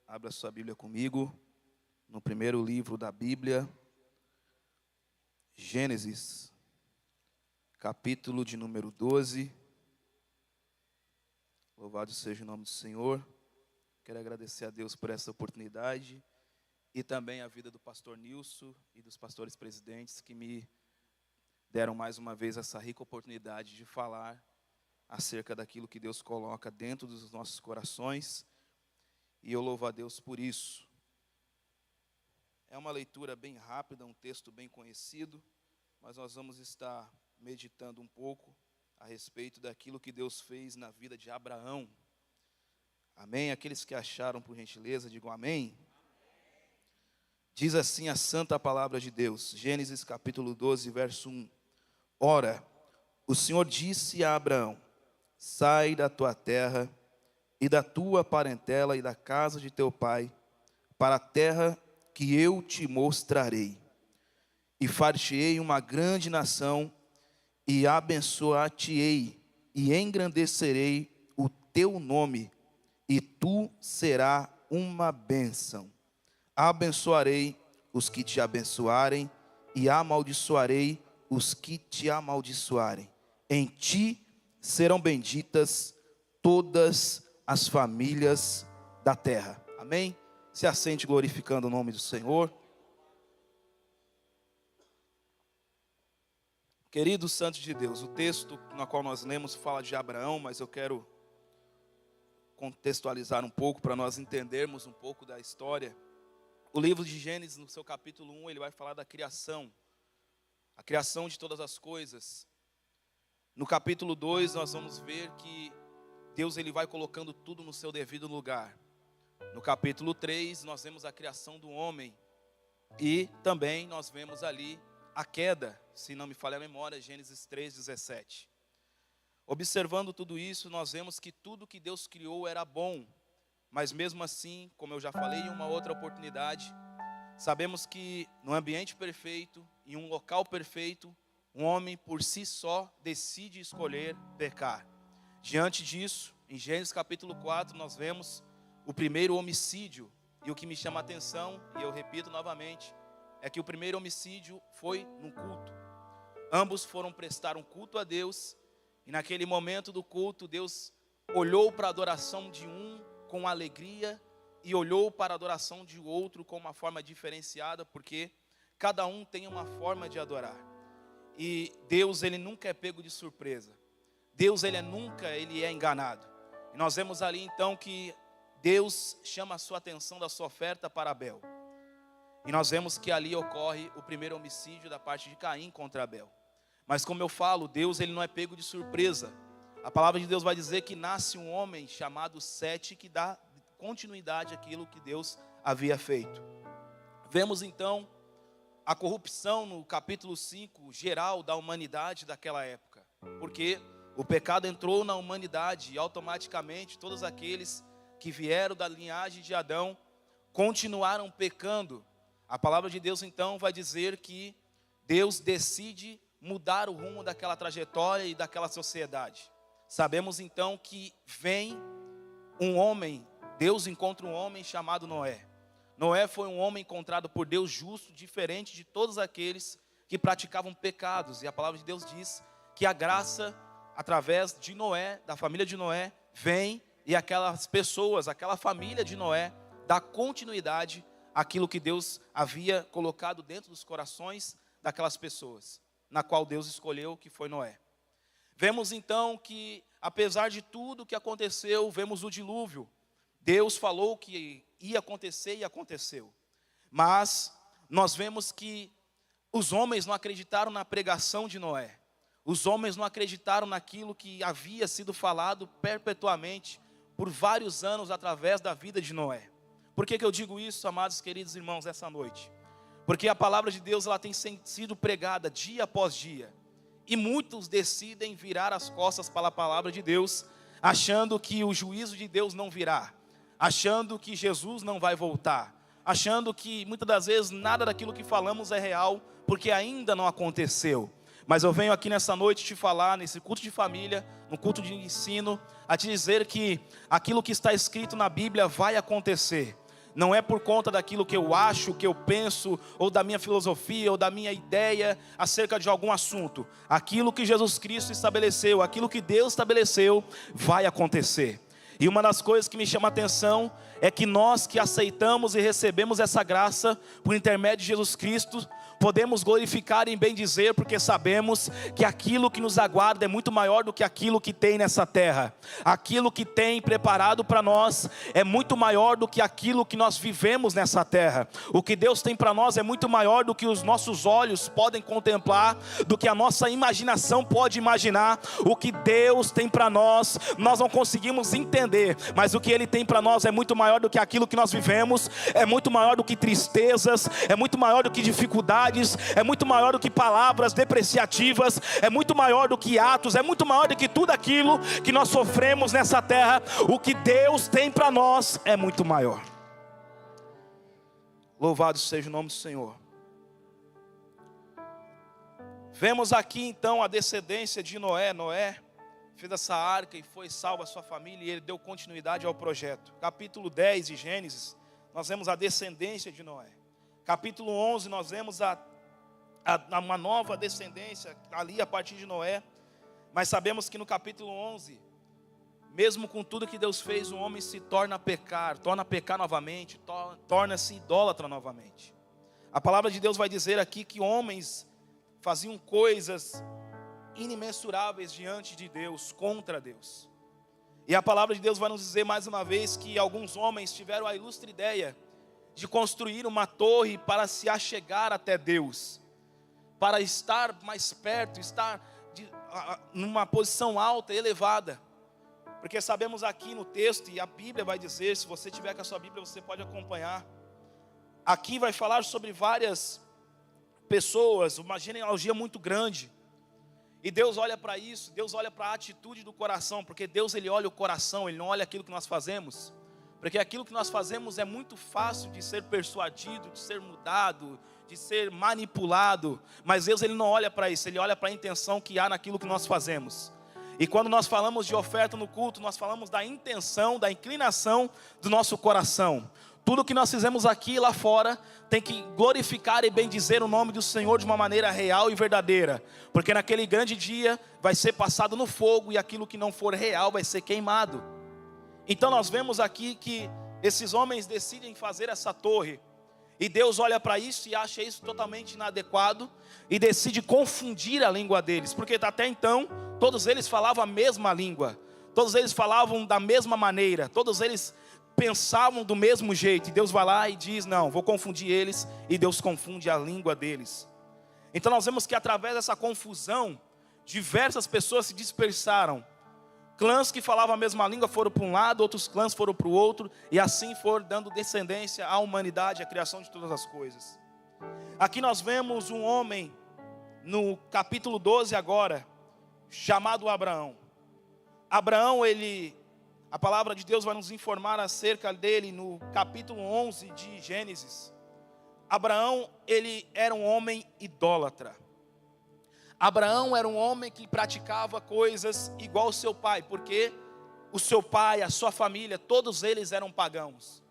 Abra sua Bíblia comigo, no primeiro livro da Bíblia, Gênesis, capítulo de número 12. Louvado seja o nome do Senhor. Quero agradecer a Deus por essa oportunidade e também a vida do pastor Nilson e dos pastores presidentes que me deram mais uma vez essa rica oportunidade de falar acerca daquilo que Deus coloca dentro dos nossos corações. E eu louvo a Deus por isso. É uma leitura bem rápida, um texto bem conhecido, mas nós vamos estar meditando um pouco a respeito daquilo que Deus fez na vida de Abraão. Amém? Aqueles que acharam, por gentileza, digam amém. Diz assim a santa palavra de Deus, Gênesis capítulo 12, verso 1. Ora, o Senhor disse a Abraão: sai da tua terra e da tua parentela e da casa de teu pai, para a terra que eu te mostrarei. E far-te-ei uma grande nação, e abençoar-te-ei, e engrandecerei o teu nome, e tu serás uma bênção. Abençoarei os que te abençoarem, e amaldiçoarei os que te amaldiçoarem. Em ti serão benditas todas as famílias da terra. Amém? Se assente glorificando o nome do Senhor. Queridos santos de Deus, o texto no qual nós lemos fala de Abraão, mas eu quero contextualizar um pouco para nós entendermos um pouco da história. O livro de Gênesis, no seu capítulo 1, ele vai falar da criação, a criação de todas as coisas. No capítulo 2, nós vamos ver que Deus ele vai colocando tudo no seu devido lugar. No capítulo 3, nós vemos a criação do homem. E também nós vemos ali a queda, se não me falha a memória, Gênesis 3:17. Observando tudo isso, nós vemos que tudo que Deus criou era bom. Mas mesmo assim, como eu já falei em uma outra oportunidade, sabemos que no ambiente perfeito, em um local perfeito, um homem por si só decide escolher pecar. Diante disso, em Gênesis capítulo 4, nós vemos o primeiro homicídio. E o que me chama a atenção, e eu repito novamente, é que o primeiro homicídio foi num culto. Ambos foram prestar um culto a Deus, e naquele momento do culto, Deus olhou para a adoração de um com alegria, e olhou para a adoração de outro com uma forma diferenciada, porque cada um tem uma forma de adorar. E Deus, ele nunca é pego de surpresa. Deus, ele é enganado. E nós vemos ali então que Deus chama a sua atenção da sua oferta para Abel. E nós vemos que ali ocorre o primeiro homicídio da parte de Caim contra Abel. Mas como eu falo, Deus ele não é pego de surpresa. A palavra de Deus vai dizer que nasce um homem chamado Sete, que dá continuidade àquilo que Deus havia feito. Vemos então a corrupção no capítulo 5, geral da humanidade daquela época. Porque o pecado entrou na humanidade e automaticamente todos aqueles que vieram da linhagem de Adão continuaram pecando. A palavra de Deus então vai dizer que Deus decide mudar o rumo daquela trajetória e daquela sociedade. Sabemos então que vem um homem, Deus encontra um homem chamado Noé. Noé foi um homem encontrado por Deus justo, diferente de todos aqueles que praticavam pecados. E a palavra de Deus diz que a graça, através de Noé, da família de Noé, vem e aquelas pessoas, aquela família de Noé, dá continuidade àquilo que Deus havia colocado dentro dos corações daquelas pessoas, na qual Deus escolheu, que foi Noé. Vemos então que, apesar de tudo que aconteceu, vemos o dilúvio. Deus falou que ia acontecer e aconteceu. Mas nós vemos que os homens não acreditaram na pregação de Noé. Os homens não acreditaram naquilo que havia sido falado perpetuamente por vários anos através da vida de Noé. Por que eu digo isso, amados queridos irmãos, essa noite? Porque a palavra de Deus ela tem sido pregada dia após dia. E muitos decidem virar as costas para a palavra de Deus, achando que o juízo de Deus não virá, achando que Jesus não vai voltar, achando que muitas das vezes nada daquilo que falamos é real, porque ainda não aconteceu. Mas eu venho aqui nessa noite te falar, nesse culto de família, no culto de ensino, a te dizer que aquilo que está escrito na Bíblia vai acontecer. Não é por conta daquilo que eu acho, que eu penso, ou da minha filosofia, ou da minha ideia acerca de algum assunto. Aquilo que Jesus Cristo estabeleceu, aquilo que Deus estabeleceu, vai acontecer. E uma das coisas que me chama a atenção é que nós que aceitamos e recebemos essa graça por intermédio de Jesus Cristo, podemos glorificar e bendizer, porque sabemos que aquilo que nos aguarda é muito maior do que aquilo que tem nessa terra. Aquilo que tem preparado para nós é muito maior do que aquilo que nós vivemos nessa terra. O que Deus tem para nós é muito maior do que os nossos olhos podem contemplar, do que a nossa imaginação pode imaginar. O que Deus tem para nós não conseguimos entender, mas o que Ele tem para nós é muito maior do que aquilo que nós vivemos, é muito maior do que tristezas, é muito maior do que dificuldades, é muito maior do que palavras depreciativas, é muito maior do que atos, é muito maior do que tudo aquilo que nós sofremos nessa terra. O que Deus tem para nós é muito maior. Louvado seja o nome do Senhor. Vemos aqui então a descendência de Noé. Noé fez essa arca e foi salvo a sua família, e ele deu continuidade ao projeto. Capítulo 10 de Gênesis, nós vemos a descendência de Noé. Capítulo 11, nós vemos uma nova descendência ali a partir de Noé. Mas sabemos que no capítulo 11, mesmo com tudo que Deus fez, o homem se torna a pecar novamente, torna-se idólatra novamente. A palavra de Deus vai dizer aqui que homens faziam coisas inimensuráveis diante de Deus, contra Deus. E a palavra de Deus vai nos dizer mais uma vez que alguns homens tiveram a ilustre ideia de construir uma torre para se achegar até Deus, para estar mais perto, estar numa posição alta, elevada. Porque sabemos aqui no texto, e a Bíblia vai dizer, se você tiver com a sua Bíblia você pode acompanhar. Aqui vai falar sobre várias pessoas, uma genealogia muito grande. E Deus olha para isso, Deus olha para a atitude do coração, porque Deus ele olha o coração, Ele não olha aquilo que nós fazemos. Porque aquilo que nós fazemos é muito fácil de ser persuadido, de ser mudado, de ser manipulado. Mas Deus ele não olha para isso, Ele olha para a intenção que há naquilo que nós fazemos. E quando nós falamos de oferta no culto, nós falamos da intenção, da inclinação do nosso coração. Tudo que nós fizemos aqui e lá fora tem que glorificar e bendizer o nome do Senhor de uma maneira real e verdadeira. Porque naquele grande dia vai ser passado no fogo e aquilo que não for real vai ser queimado. Então nós vemos aqui que esses homens decidem fazer essa torre. E Deus olha para isso e acha isso totalmente inadequado. E decide confundir a língua deles. Porque até então, todos eles falavam a mesma língua. Todos eles falavam da mesma maneira. Todos eles pensavam do mesmo jeito. E Deus vai lá e diz, não, vou confundir eles. E Deus confunde a língua deles. Então nós vemos que através dessa confusão, diversas pessoas se dispersaram. Clãs que falavam a mesma língua foram para um lado, outros clãs foram para o outro, e assim foram dando descendência à humanidade, à criação de todas as coisas. Aqui nós vemos um homem, no capítulo 12 agora, chamado Abraão. Abraão, a palavra de Deus vai nos informar acerca dele no capítulo 11 de Gênesis. Abraão, ele era um homem idólatra. Abraão era um homem que praticava coisas igual ao seu pai, porque o seu pai, a sua família, todos eles eram pagãos.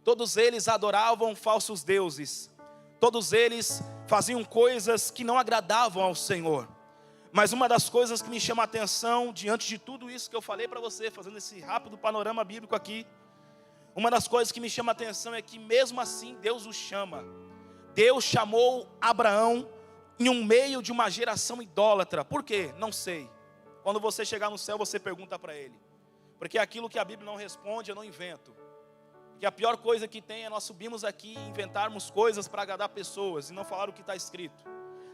Todos eles adoravam falsos deuses. Todos eles faziam coisas que não agradavam ao Senhor. Mas uma das coisas que me chama a atenção, diante de tudo isso que eu falei para você, fazendo esse rápido panorama bíblico aqui, uma das coisas que me chama a atenção é que mesmo assim Deus o chama. Deus chamou Abraão em um meio de uma geração idólatra. Por quê? Não sei. Quando você chegar no céu, você pergunta para ele. Porque aquilo que a Bíblia não responde, eu não invento. Porque a pior coisa que tem é nós subirmos aqui e inventarmos coisas para agradar pessoas e não falar o que está escrito.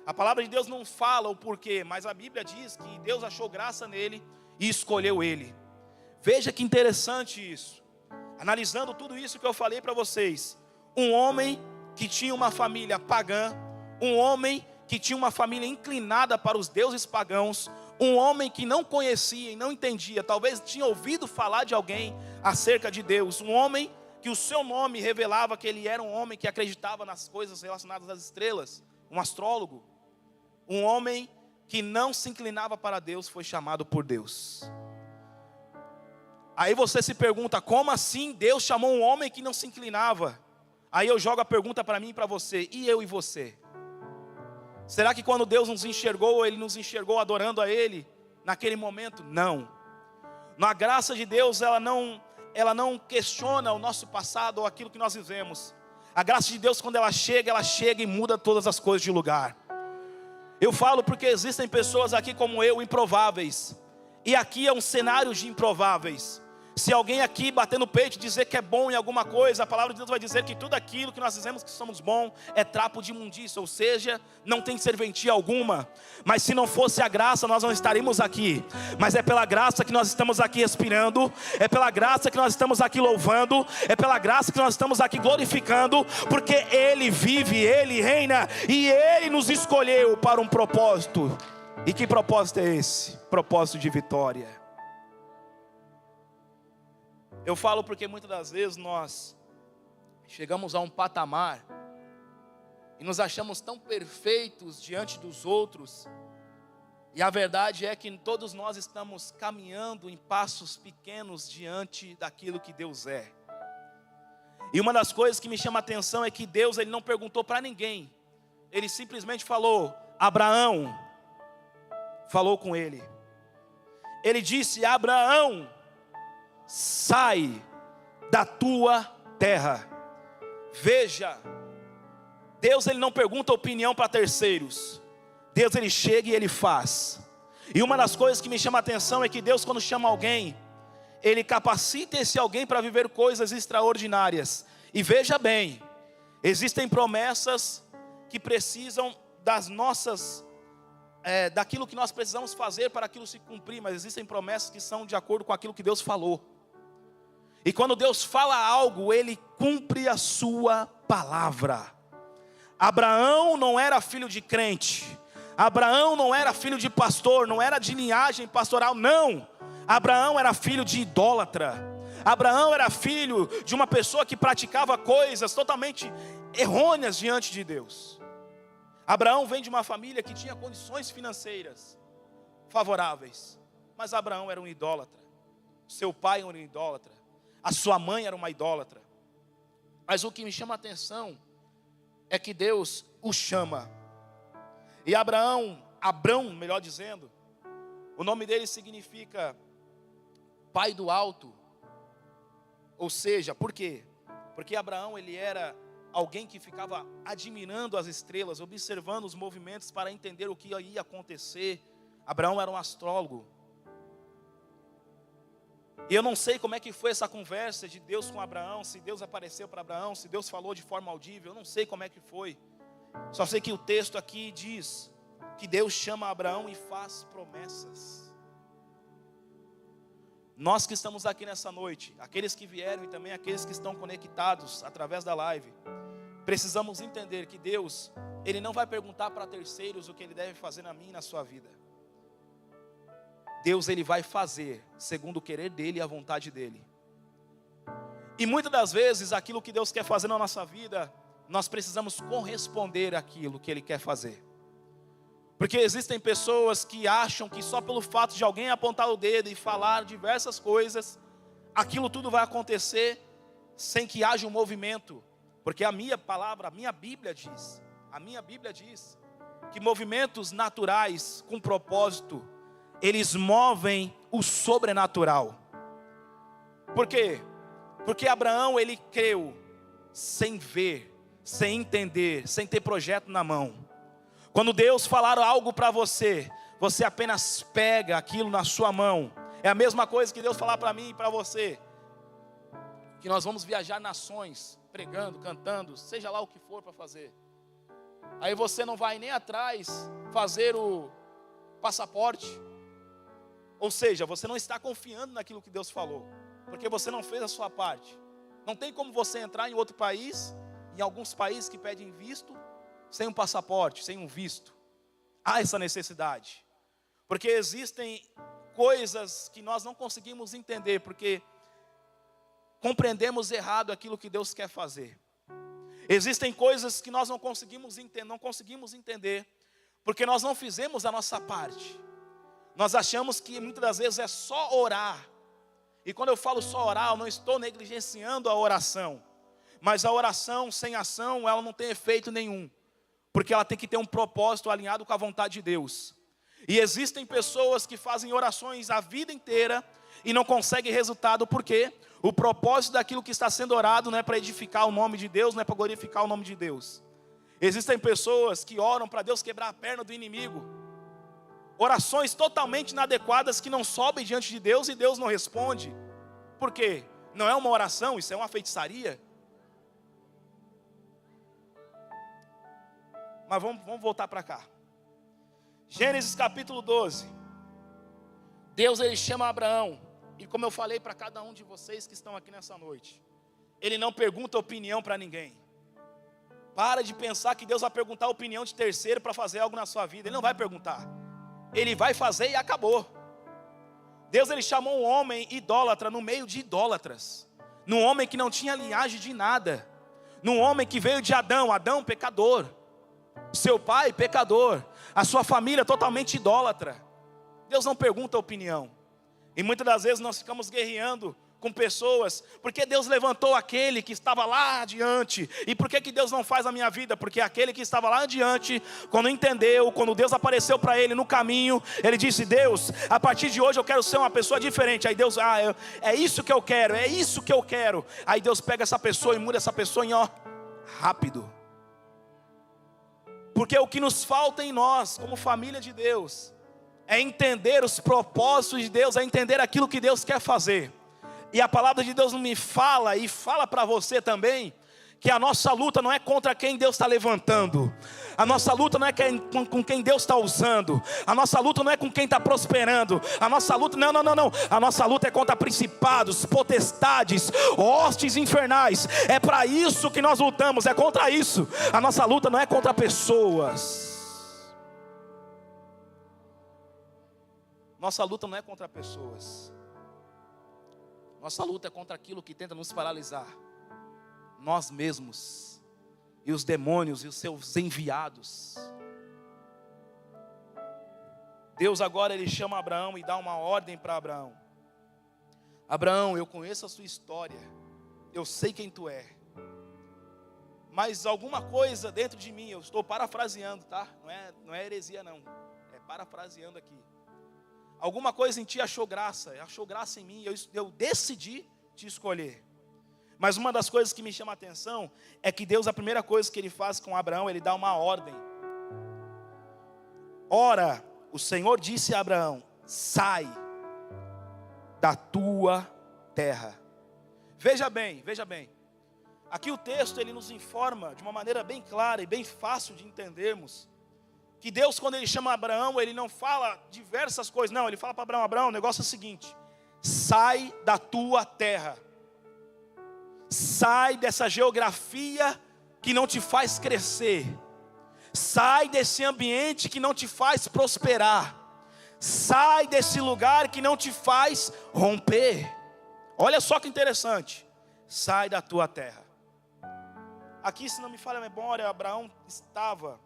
A palavra de Deus não fala o porquê, mas a Bíblia diz que Deus achou graça nele e escolheu ele. Veja que interessante isso. Analisando tudo isso que eu falei para vocês. Um homem que tinha uma família pagã, um homem que tinha uma família inclinada para os deuses pagãos, um homem que não conhecia e não entendia, talvez tinha ouvido falar de alguém acerca de Deus, um homem que o seu nome revelava que ele era um homem que acreditava nas coisas relacionadas às estrelas, um astrólogo, um homem que não se inclinava para Deus foi chamado por Deus. Aí você se pergunta, como assim Deus chamou um homem que não se inclinava? Aí eu jogo a pergunta para mim e para você, e eu e você? Será que quando Deus nos enxergou, Ele nos enxergou adorando a Ele naquele momento? Não. Na graça de Deus, ela não questiona o nosso passado ou aquilo que nós vivemos. A graça de Deus, quando ela chega e muda todas as coisas de lugar. Eu falo porque existem pessoas aqui como eu, improváveis. E aqui é um cenário de improváveis. Se alguém aqui bater no peito e dizer que é bom em alguma coisa, a palavra de Deus vai dizer que tudo aquilo que nós dizemos que somos bom é trapo de imundícia, ou seja, não tem serventia alguma. Mas se não fosse a graça, nós não estaríamos aqui. Mas é pela graça que nós estamos aqui respirando, é pela graça que nós estamos aqui louvando, é pela graça que nós estamos aqui glorificando, porque Ele vive, Ele reina e Ele nos escolheu para um propósito. E que propósito é esse? Propósito de vitória. Eu falo porque muitas das vezes nós chegamos a um patamar e nos achamos tão perfeitos diante dos outros, e a verdade é que todos nós estamos caminhando em passos pequenos diante daquilo que Deus é. E uma das coisas que me chama a atenção é que Deus, Ele não perguntou para ninguém, Ele simplesmente falou, Abraão, falou com ele. Ele disse, Abraão, sai da tua terra. Veja, Deus Ele não pergunta opinião para terceiros. Deus Ele chega e Ele faz. E uma das coisas que me chama a atenção é que Deus, quando chama alguém, Ele capacita esse alguém para viver coisas extraordinárias. E veja bem, existem promessas que precisam das nossas daquilo que nós precisamos fazer para aquilo se cumprir, mas existem promessas que são de acordo com aquilo que Deus falou. E quando Deus fala algo, Ele cumpre a sua palavra. Abraão não era filho de crente, Abraão não era filho de pastor, não era de linhagem pastoral, não. Abraão era filho de idólatra. Abraão era filho de uma pessoa que praticava coisas totalmente errôneas diante de Deus. Abraão vem de uma família que tinha condições financeiras favoráveis, mas Abraão era um idólatra. Seu pai era um idólatra. A sua mãe era uma idólatra. Mas o que me chama a atenção é que Deus o chama. E Abrão, melhor dizendo, o nome dele significa pai do alto. Ou seja, por quê? Porque Abraão, ele era alguém que ficava admirando as estrelas, observando os movimentos para entender o que ia acontecer. Abraão era um astrólogo. E eu não sei como é que foi essa conversa de Deus com Abraão, se Deus apareceu para Abraão, se Deus falou de forma audível, eu não sei como é que foi. Só sei que o texto aqui diz que Deus chama Abraão e faz promessas. Nós que estamos aqui nessa noite, aqueles que vieram e também aqueles que estão conectados através da live, precisamos entender que Deus, Ele não vai perguntar para terceiros o que Ele deve fazer na minha e na sua vida. Deus, Ele vai fazer segundo o querer dEle e a vontade dEle. E muitas das vezes, aquilo que Deus quer fazer na nossa vida, nós precisamos corresponder àquilo que Ele quer fazer. Porque existem pessoas que acham que só pelo fato de alguém apontar o dedo e falar diversas coisas, aquilo tudo vai acontecer sem que haja um movimento. Porque a minha palavra, a minha Bíblia diz que movimentos naturais com propósito, eles movem o sobrenatural. Por quê? Porque Abraão, ele creu sem ver, sem entender, sem ter projeto na mão. Quando Deus falar algo para você, você apenas pega aquilo na sua mão. É a mesma coisa que Deus falar para mim e para você, que nós vamos viajar nações, pregando, cantando, seja lá o que for para fazer. Aí você não vai nem atrás fazer o passaporte. Ou seja, você não está confiando naquilo que Deus falou, porque você não fez a sua parte. Não tem como você entrar em outro país, em alguns países que pedem visto, sem um passaporte, sem um visto. Há essa necessidade, porque existem coisas que nós não conseguimos entender, porque compreendemos errado aquilo que Deus quer fazer. Existem coisas que nós não conseguimos entender, Porque nós não fizemos a nossa parte. Nós achamos que muitas das vezes é só orar. E quando eu falo só orar, eu não estou negligenciando a oração. Mas a oração sem ação, ela não tem efeito nenhum. Porque ela tem que ter um propósito alinhado com a vontade de Deus. E existem pessoas que fazem orações a vida inteira e não conseguem resultado, porque o propósito daquilo que está sendo orado não é para edificar o nome de Deus, não é para glorificar o nome de Deus. Existem pessoas que oram para Deus quebrar a perna do inimigo. Orações totalmente inadequadas que não sobem diante de Deus e Deus não responde. Por quê? Não é uma oração, isso é uma feitiçaria. Mas vamos voltar para cá. Gênesis capítulo 12. Deus, ele chama Abraão. E como eu falei para cada um de vocês que estão aqui nessa noite, ele não pergunta opinião para ninguém. Para de pensar que Deus vai perguntar a opinião de terceiro para fazer algo na sua vida. Ele não vai perguntar. Ele vai fazer e acabou. Deus, ele chamou um homem idólatra no meio de idólatras. Num homem que não tinha linhagem de nada. Num homem que veio de Adão. Adão, pecador. Seu pai, pecador. A sua família totalmente idólatra. Deus não pergunta a opinião. E muitas das vezes nós ficamos guerreando com pessoas, porque Deus levantou aquele que estava lá adiante. E por que Deus não faz a minha vida? Porque aquele que estava lá adiante, quando entendeu, quando Deus apareceu para ele no caminho, ele disse: Deus, a partir de hoje eu quero ser uma pessoa diferente. Aí Deus, é isso que eu quero, é isso que eu quero. Aí Deus pega essa pessoa e muda essa pessoa em rápido. Porque o que nos falta em nós, como família de Deus, é entender os propósitos de Deus, é entender aquilo que Deus quer fazer. E a palavra de Deus me fala, e fala para você também, que a nossa luta não é contra quem Deus está levantando. A nossa luta não é com quem Deus está usando. A nossa luta não é com quem está prosperando. A nossa luta, não. A nossa luta é contra principados, potestades, hostes infernais. É para isso que nós lutamos, é contra isso. A nossa luta não é contra pessoas. Nossa luta não é contra pessoas. Nossa luta é contra aquilo que tenta nos paralisar. Nós mesmos. E os demônios e os seus enviados. Deus agora ele chama Abraão e dá uma ordem para Abraão. Abraão, eu conheço a sua história. Eu sei quem tu é. Mas alguma coisa dentro de mim, eu estou parafraseando, tá? Não é heresia não. É parafraseando aqui. Alguma coisa em ti achou graça em mim, eu decidi te escolher. Mas uma das coisas que me chama a atenção é que Deus, a primeira coisa que ele faz com Abraão, ele dá uma ordem. Ora, o Senhor disse a Abraão: sai da tua terra. Veja bem. Aqui o texto ele nos informa de uma maneira bem clara e bem fácil de entendermos que Deus, quando ele chama Abraão, ele não fala diversas coisas. Não, ele fala para Abraão: Abraão, o negócio é o seguinte: sai da tua terra. Sai dessa geografia que não te faz crescer. Sai desse ambiente que não te faz prosperar. Sai desse lugar que não te faz romper. Olha só que interessante. Sai da tua terra. Aqui, se não me falha a memória, Abraão estava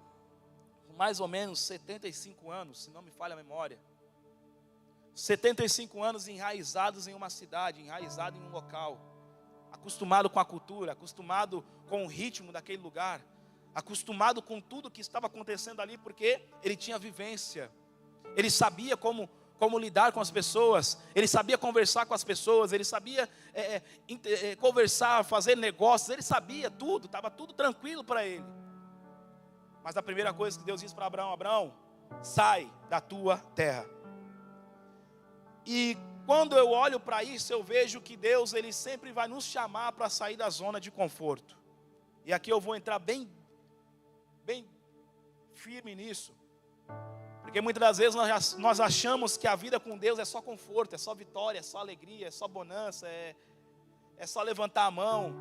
com mais ou menos 75 anos, se não me falha a memória. 75 anos enraizados em uma cidade, enraizado em um local. Acostumado com a cultura, acostumado com o ritmo daquele lugar, acostumado com tudo que estava acontecendo ali, porque ele tinha vivência, ele sabia como lidar com as pessoas, ele sabia conversar com as pessoas, ele sabia conversar, fazer negócios, ele sabia tudo, estava tudo tranquilo para ele. Mas a primeira coisa que Deus disse para Abraão: Abraão, sai da tua terra. E quando eu olho para isso, eu vejo que Deus, ele sempre vai nos chamar para sair da zona de conforto. E aqui eu vou entrar bem firme nisso. Porque muitas das vezes nós achamos que a vida com Deus é só conforto, é só vitória, é só alegria, é só bonança, é só levantar a mão.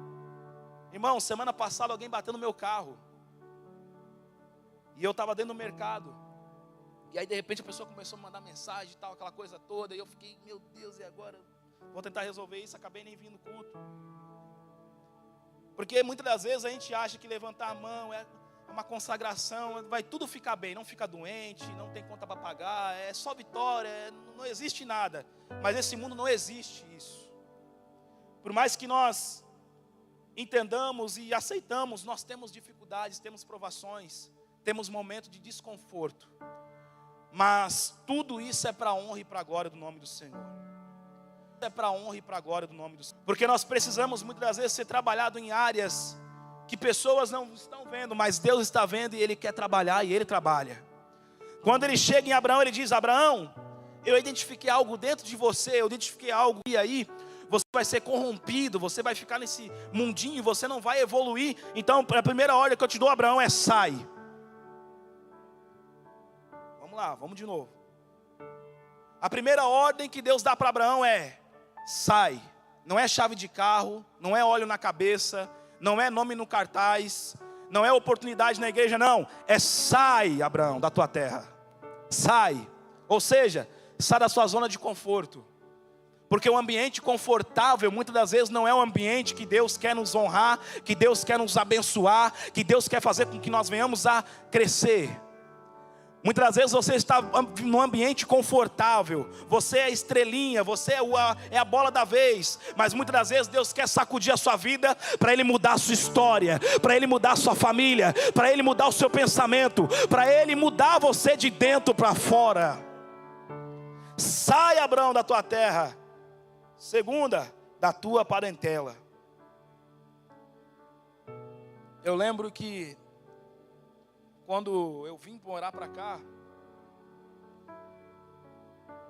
Irmão, semana passada alguém bateu no meu carro. E eu estava dentro do mercado. E aí de repente a pessoa começou a mandar mensagem e tal, aquela coisa toda. E eu fiquei, meu Deus, e agora? Vou tentar resolver isso, acabei nem vindo no culto. Porque muitas das vezes a gente acha que levantar a mão é uma consagração, vai tudo ficar bem, não fica doente, não tem conta para pagar, é só vitória, não existe nada. Mas esse mundo não existe isso. Por mais que nós entendamos e aceitamos, nós temos dificuldades, temos provações, temos momentos de desconforto. Mas tudo isso é para a honra e para a glória do nome do Senhor. É para a honra e para a glória do nome do Senhor. Porque nós precisamos muitas das vezes ser trabalhado em áreas que pessoas não estão vendo, mas Deus está vendo e Ele quer trabalhar e Ele trabalha. Quando Ele chega em Abraão, Ele diz: Abraão, eu identifiquei algo dentro de você, eu identifiquei algo, e aí você vai ser corrompido, você vai ficar nesse mundinho, você não vai evoluir. Então a primeira ordem que eu te dou, Abraão, é sai. Vamos lá, vamos de novo. A primeira ordem que Deus dá para Abraão é: sai. Não é chave de carro, não é óleo na cabeça, não é nome no cartaz, não é oportunidade na igreja, não. É sai, Abraão, da tua terra. Sai. Ou seja, sai da sua zona de conforto. Porque o ambiente confortável, muitas das vezes, não é um ambiente que Deus quer nos honrar, que Deus quer nos abençoar, que Deus quer fazer com que nós venhamos a crescer. Muitas das vezes você está num ambiente confortável, você é a estrelinha, você é a bola da vez, mas muitas das vezes Deus quer sacudir a sua vida para Ele mudar a sua história, para Ele mudar a sua família, para Ele mudar o seu pensamento, para Ele mudar você de dentro para fora. Sai, Abraão, da tua terra. Segunda, da tua parentela. Eu lembro que quando eu vim morar para cá,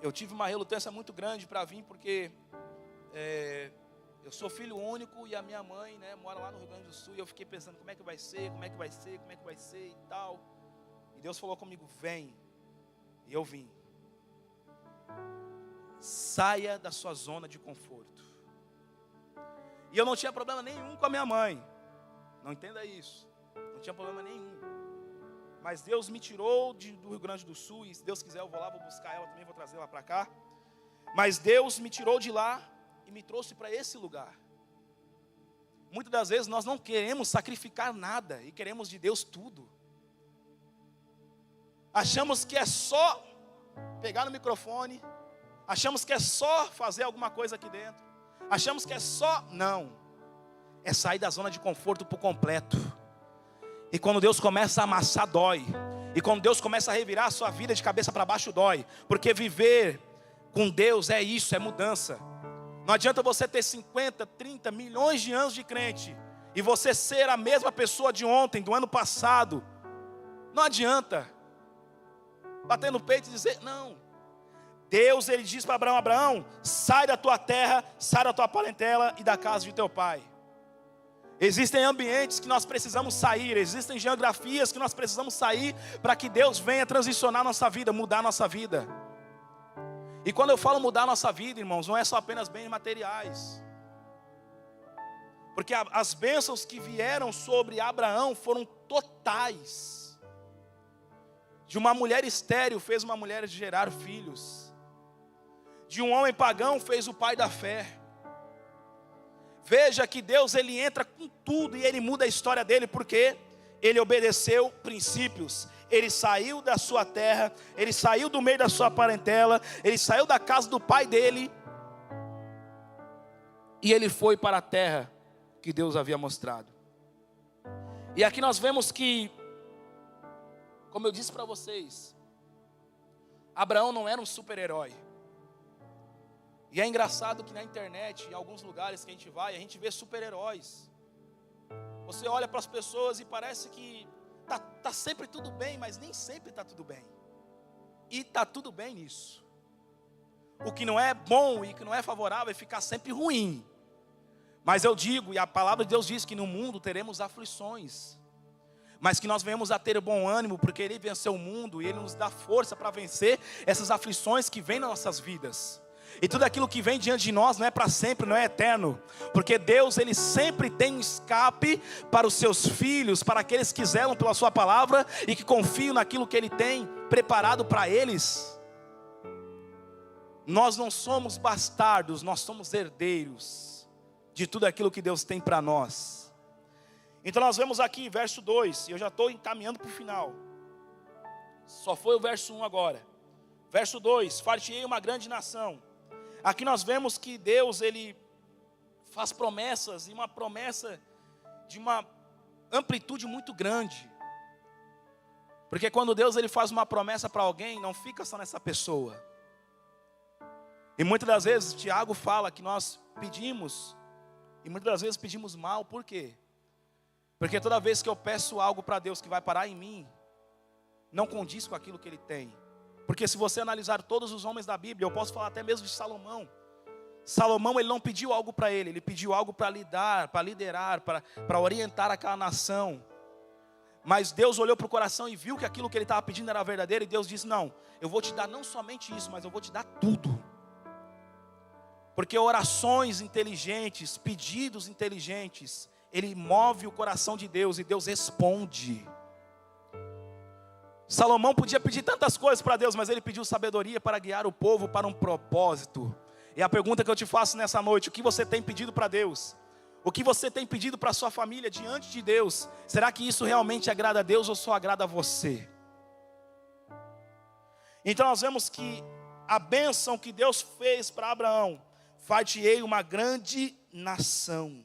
eu tive uma relutância muito grande para vir, porque eu sou filho único e a minha mãe, né, mora lá no Rio Grande do Sul, e eu fiquei pensando como é que vai ser, como é que vai ser, como é que vai ser e tal. E Deus falou comigo: vem. E eu vim. Saia da sua zona de conforto. E eu não tinha problema nenhum com a minha mãe, não entenda isso, não tinha problema nenhum. Mas Deus me tirou do Rio Grande do Sul, e se Deus quiser eu vou lá, vou buscar ela também, vou trazer ela para cá. Mas Deus me tirou de lá e me trouxe para esse lugar. Muitas das vezes nós não queremos sacrificar nada e queremos de Deus tudo. Achamos que é só pegar no microfone, achamos que é só fazer alguma coisa aqui dentro, achamos que é só, não, é sair da zona de conforto por completo. E quando Deus começa a amassar, dói. E quando Deus começa a revirar a sua vida de cabeça para baixo, dói. Porque viver com Deus é isso, é mudança. Não adianta você ter 50, 30 milhões de anos de crente e você ser a mesma pessoa de ontem, do ano passado. Não adianta bater no peito e dizer, não. Deus, Ele diz para Abraão: Abraão, sai da tua terra, sai da tua parentela e da casa de teu pai. Existem ambientes que nós precisamos sair, existem geografias que nós precisamos sair para que Deus venha transicionar nossa vida, mudar nossa vida. E quando eu falo mudar nossa vida, irmãos, não é só apenas bens materiais. Porque as bênçãos que vieram sobre Abraão foram totais. De uma mulher estéril fez uma mulher gerar filhos. De um homem pagão fez o pai da fé. Veja que Deus, Ele entra com tudo e Ele muda a história dele, porque Ele obedeceu princípios. Ele saiu da sua terra, Ele saiu do meio da sua parentela, Ele saiu da casa do pai dele, e Ele foi para a terra que Deus havia mostrado. E aqui nós vemos que, como eu disse para vocês, Abraão não era um super-herói. E é engraçado que na internet, em alguns lugares que a gente vai, a gente vê super-heróis. Você olha para as pessoas e parece que tá sempre tudo bem, mas nem sempre está tudo bem. E está tudo bem nisso. O que não é bom e que não é favorável é ficar sempre ruim. Mas eu digo, e a palavra de Deus diz que no mundo teremos aflições, mas que nós venhamos a ter bom ânimo, porque Ele venceu o mundo e Ele nos dá força para vencer essas aflições que vêm nas nossas vidas. E tudo aquilo que vem diante de nós não é para sempre, não é eterno. Porque Deus, Ele sempre tem um escape para os seus filhos, para aqueles que zelam pela sua palavra e que confiam naquilo que Ele tem preparado para eles. Nós não somos bastardos, nós somos herdeiros de tudo aquilo que Deus tem para nós. Então nós vemos aqui, verso 2, e eu já estou encaminhando para o final. Só foi o verso 1 agora. Verso 2, far-te-ei uma grande nação. Aqui nós vemos que Deus, Ele faz promessas, e uma promessa de uma amplitude muito grande. Porque quando Deus Ele faz uma promessa para alguém, não fica só nessa pessoa. E muitas das vezes, Tiago fala que nós pedimos, e muitas das vezes pedimos mal, por quê? Porque toda vez que eu peço algo para Deus que vai parar em mim, não condiz com aquilo que Ele tem. Porque se você analisar todos os homens da Bíblia, eu posso falar até mesmo de Salomão. Salomão, ele não pediu algo para ele pediu algo para lidar, para liderar, para orientar aquela nação. Mas Deus olhou para o coração e viu que aquilo que ele estava pedindo era verdadeiro, e Deus disse, não, eu vou te dar não somente isso, mas eu vou te dar tudo. Porque orações inteligentes, pedidos inteligentes, ele move o coração de Deus, e Deus responde. Salomão podia pedir tantas coisas para Deus, mas ele pediu sabedoria para guiar o povo para um propósito. E a pergunta que eu te faço nessa noite, o que você tem pedido para Deus? O que você tem pedido para a sua família diante de Deus? Será que isso realmente agrada a Deus ou só agrada a você? Então nós vemos que a bênção que Deus fez para Abraão, far-te-ei uma grande nação.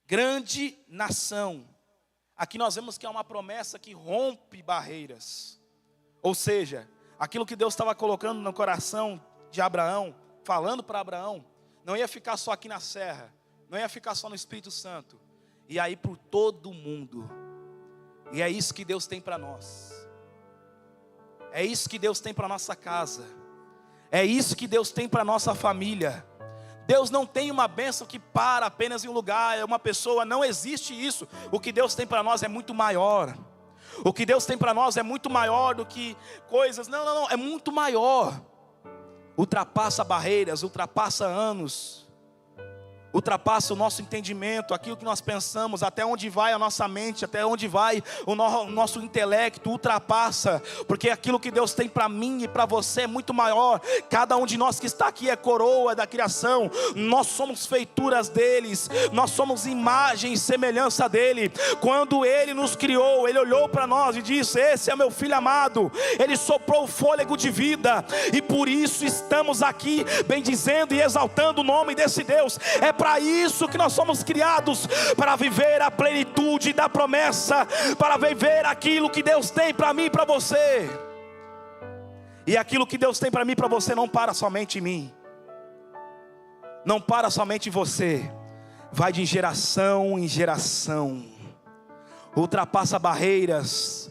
Grande nação. Aqui nós vemos que é uma promessa que rompe barreiras. Ou seja, aquilo que Deus estava colocando no coração de Abraão, falando para Abraão, não ia ficar só aqui na serra, não ia ficar só no Espírito Santo, ia ir por todo o mundo. E é isso que Deus tem para nós. É isso que Deus tem para nossa casa. É isso que Deus tem para nossa família. Deus não tem uma bênção que para apenas em um lugar, é uma pessoa, não existe isso. O que Deus tem para nós é muito maior. O que Deus tem para nós é muito maior do que coisas, não, é muito maior. Ultrapassa barreiras, ultrapassa anos, ultrapassa o nosso entendimento, aquilo que nós pensamos, até onde vai a nossa mente, até onde vai o nosso intelecto, ultrapassa, porque aquilo que Deus tem para mim e para você é muito maior. Cada um de nós que está aqui é coroa da criação, nós somos feituras deles, nós somos imagem e semelhança dele. Quando ele nos criou, ele olhou para nós e disse, esse é meu filho amado, ele soprou o fôlego de vida, e por isso estamos aqui bendizendo e exaltando o nome desse Deus. É para isso que nós somos criados, para viver a plenitude da promessa, para viver aquilo que Deus tem para mim e para você. E aquilo que Deus tem para mim e para você não para somente em mim, não para somente em você, vai de geração em geração, ultrapassa barreiras,